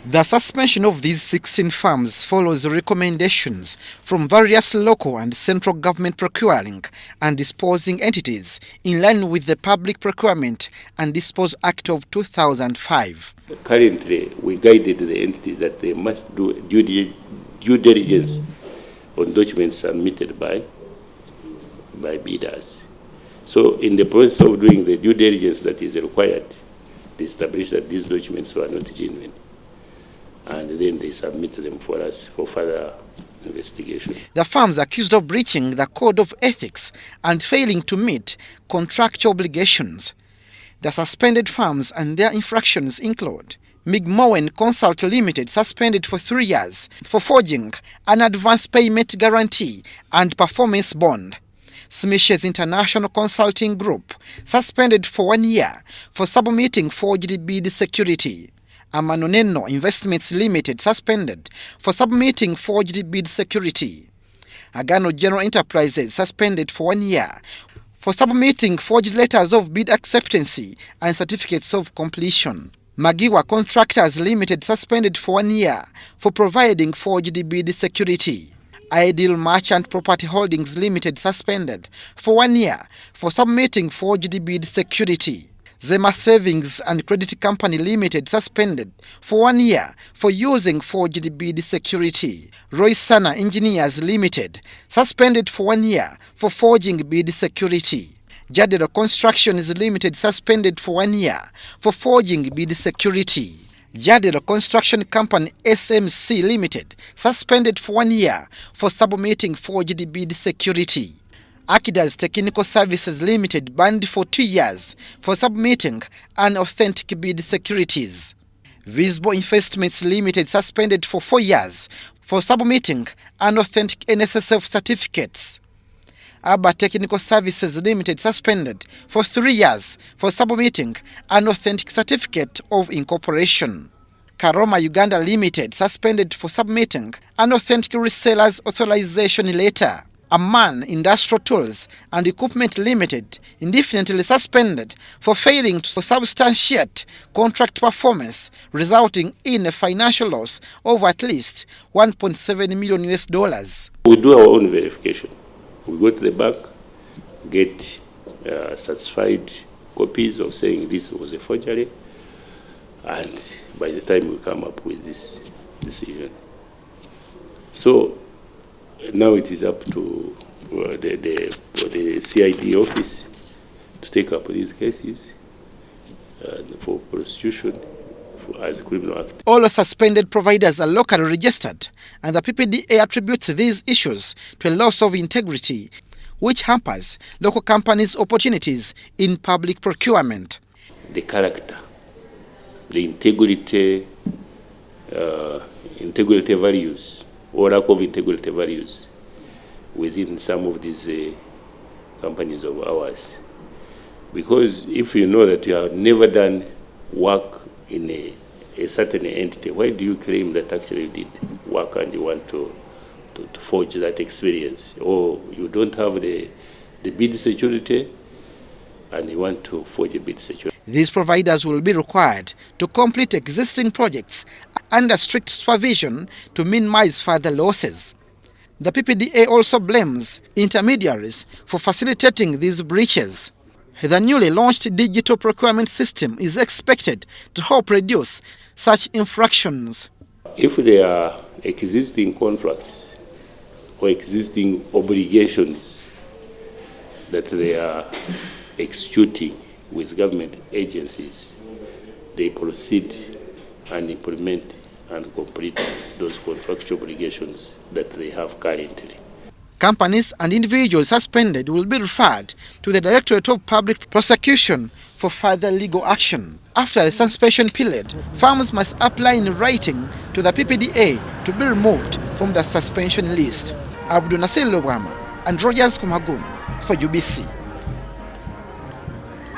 The suspension of these 16 firms follows recommendations from various local and central government procuring and disposing entities in line with the Public Procurement and Dispose Act of 2005. Currently, we guided the entities that they must do due diligence on documents submitted by bidders. So in the process of doing the due diligence that is required, they establish that these documents were not genuine. And then they submit them for us for further investigation. The firms accused of breaching the Code of Ethics and failing to meet contractual obligations. The suspended firms and their infractions include Migmowen Consult Limited, suspended for 3 years for forging an advance payment guarantee and performance bond. Smishes International Consulting Group, suspended for 1 year for submitting forged bid security. Amanoneno Investments Limited, suspended for submitting forged bid security. Agano General Enterprises, suspended for 1 year for submitting forged letters of bid acceptancy and certificates of completion. Magiwa Contractors Limited, suspended for 1 year for providing forged bid security. Ideal Merchant Property Holdings Limited, suspended for 1 year for submitting forged bid security. Zema Savings and Credit Company Limited, suspended for 1 year for using forged bid security. Roysana Engineers Limited, suspended for 1 year for forging bid security. Jadero Constructions Limited, suspended for 1 year for forging bid security. Jadero Construction Company SMC Limited, suspended for 1 year for submitting forged bid security. Akidas Technical Services Limited, banned for 2 years for submitting unauthentic bid securities. Visible Investments Limited, suspended for 4 years for submitting unauthentic NSSF certificates. Abba Technical Services Limited, suspended for 3 years for submitting unauthentic certificate of incorporation. Karoma Uganda Limited, suspended for submitting unauthentic resellers authorization letter. Aman Industrial Tools and Equipment Limited, indefinitely suspended for failing to substantiate contract performance, resulting in a financial loss of at least $1.7 million. We do our own verification. We go to the bank, get certified copies of saying this was a forgery, and by the time we come up with this decision. So now it is up to the CID office to take up these cases for prosecution as a criminal act. All suspended providers are locally registered, and the PPDA attributes these issues to a loss of integrity, which hampers local companies' opportunities in public procurement. The character, the integrity values, or lack of integrity values within some of these companies of ours. Because if you know that you have never done work in a certain entity, why do you claim that actually you did work and you want to forge that experience? Or you don't have the bid security and you want to forge a bid security. These providers will be required to complete existing projects under strict supervision to minimize further losses. The PPDA also blames intermediaries for facilitating these breaches. The newly launched digital procurement system is expected to help reduce such infractions. If there are existing contracts or existing obligations that they are executing with government agencies, they proceed and implement and complete those contractual obligations that they have currently. Companies and individuals suspended will be referred to the Directorate of Public Prosecution for further legal action. After the suspension period, firms must apply in writing to the PPDA to be removed from the suspension list. Abdul Nasir Lobama and Rogers Kumagum for UBC.